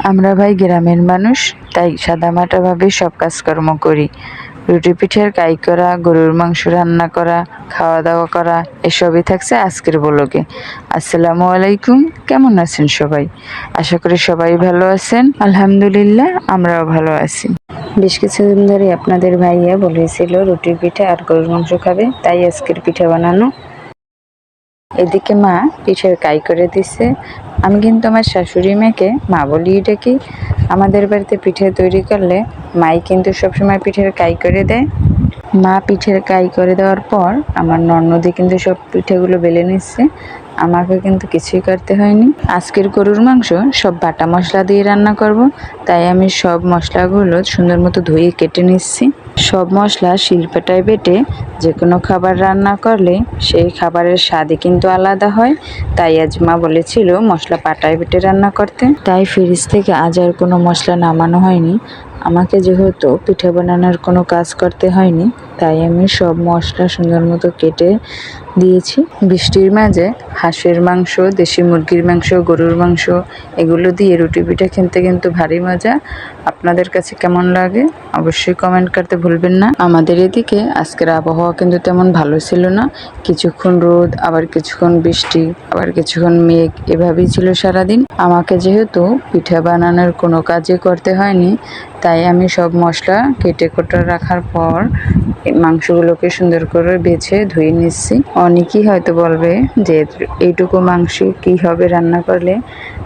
আমরা ভাই গ্রামের মানুষ, তাই সাদামাটাভাবে সব কাজকর্ম করি। রুটি পিঠের কাই করা, গরুর মাংস রান্না করা, খাওয়া দাওয়া করা, এসবই থাকছে আজকের ব্লগে। আসসালামু আলাইকুম, কেমন আছেন সবাই? আশা করি সবাই ভালো আছেন। আলহামদুলিল্লাহ, আমরাও ভালো আছি। বেশ কিছুদিন ধরে আপনাদের ভাইয়া বলেছিল রুটি পিঠা আর গরুর মাংস খাবে, তাই আজকের পিঠা বানানো। এদিকে মা পিঠের কাই করে দিছে। আমি কিন্তু আমার শাশুড়ি মাকে মা বলিই ডাকি। আমাদের বাড়িতে পিঠে তৈরি করলে মাই কিন্তু সবসময় পিঠের কাই করে দেয়। মা পিঠের কাই করে দেওয়ার পর আমার ননদই কিন্তু সব পিঠেগুলো বেলে নিচ্ছে। আমাকে কিন্তু কিছুই করতে হয়নি। আজকের গরুর মাংস সব বাটা মশলা দিয়ে রান্না করব, তাই আমি সব মশলাগুলো সুন্দর মতো ধুয়ে কেটে নিচ্ছি। সব মশলা শিলপাটায় বেটে যে কোনো খাবার রান্না করলে সেই খাবারের স্বাদই কিন্তু আলাদা হয়। তাই আজ মা বলেছিল মশলা পাটায় বেটে রান্না করতে, তাই ফ্রিজ থেকে আজ আর কোনো মশলা নামানো হয়নি। আমাকে যেহেতু পিঠে বানানোর কোনো কাজ করতে হয়নি, তাই আমি সব মশলা সুন্দর মতো কেটে দিয়েছি। বৃষ্টির মাঝে হাঁসের মাংস, দেশি মুরগির মাংস, গরুর মাংস এগুলো দিয়ে রুটি পিঠা খেতে কিন্তু ভারী মজা। আপনাদের কাছে কেমন লাগে অবশ্যই কমেন্ট করতে ভুলবেন না। আমাদের এদিকে আজকের আবহাওয়া কিন্তু তেমন ভালো ছিল না। কিছুক্ষণ রোদ, আবার কিছুক্ষণ বৃষ্টি, আবার কিছুক্ষণ মেঘ, এভাবেই ছিল সারাদিন। আমাকে যেহেতু পিঠা বানানোর কোনো কাজই করতে হয়নি, তাই আমি সব মশলা কেটে কোটে রাখার পর মাংসগুলোকে সুন্দর করে বেছে ধুয়ে নিচ্ছি। অনেকেই হয়তো বলবে যে এইটুকু মাংস কি হবে রান্না করলে।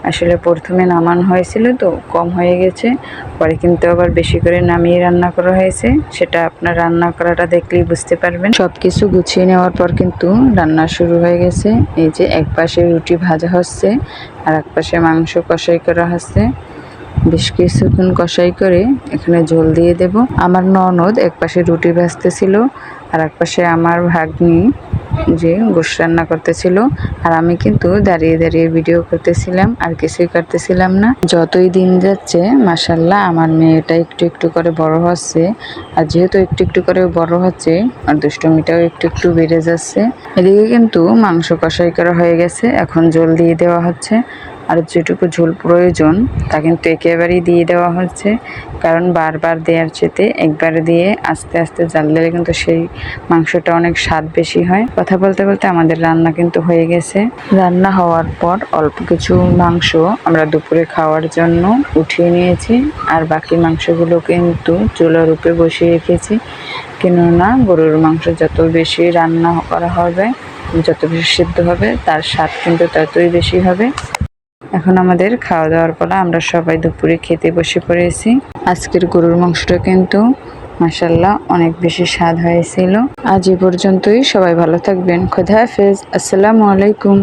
আসলে প্রথমে নামানো হয়েছিল তো কম হয়ে গেছে, পরে কিন্তু আবার বেশি করে নামিয়ে রান্না করা হয়েছে। সেটা আপনার রান্না করাটা দেখলেই বুঝতে পারবেন। সব কিছু গুছিয়ে নেওয়ার পর কিন্তু রান্না শুরু হয়ে গেছে। এই যে এক পাশে রুটি ভাজা হচ্ছে আর এক পাশে মাংস কষাই করা হচ্ছে। বেশ কিছুক্ষণ কষাই করে এখানে ঝোল দিয়ে দেব। আমার ননদ এক পাশে রুটি ভাজতেছিল আর এক পাশে আমার ভাগ্নি যে গোশ রান্না করতেছিল, আর আমি কিন্তু দাঁড়িয়ে দাঁড়িয়ে ভিডিও করতেছিলাম, আর কিছুই করতেছিলাম না। যতই দিন যাচ্ছে মাশাআল্লাহ আমার মেয়েটা একটু একটু করে বড় হচ্ছে, আর যেহেতু একটু একটু করে বড় হচ্ছে আর দুষ্টমিটাও একটু একটু বেড়ে যাচ্ছে। এদিকে কিন্তু মাংস কষাই করা হয়ে গেছে, এখন ঝোল দিয়ে দেওয়া হচ্ছে। আর যেটুকু ঝোল প্রয়োজন তা কিন্তু একেবারেই দিয়ে দেওয়া হচ্ছে, কারণ বারবার দেওয়ার চেতে একবারে দিয়ে আস্তে আস্তে জাল দিলে কিন্তু সেই মাংসটা অনেক স্বাদ বেশি হয়। কথা বলতে বলতে আমাদের রান্না কিন্তু হয়ে গেছে। রান্না হওয়ার পর অল্প কিছু মাংস আমরা দুপুরে খাওয়ার জন্য উঠিয়ে নিয়েছি, আর বাকি মাংসগুলো কিন্তু চুলার উপরে বসিয়ে রেখেছি। কেননা গরুর মাংস যত বেশি রান্না করা হবে, যত বেশি সিদ্ধ হবে, তার স্বাদ কিন্তু ততই বেশি হবে। এখন আমাদের খাওয়া দাওয়ার পর আমরা সবাই দুপুরে খেতে বসে পড়েছি। আজকের গরুর মাংসটা কিন্তু মাশাআল্লাহ অনেক বেশি স্বাদ হয়েছিল। আজ এ পর্যন্তই, সবাই ভালো থাকবেন। খোদা হাফেজ, আসসালামু আলাইকুম।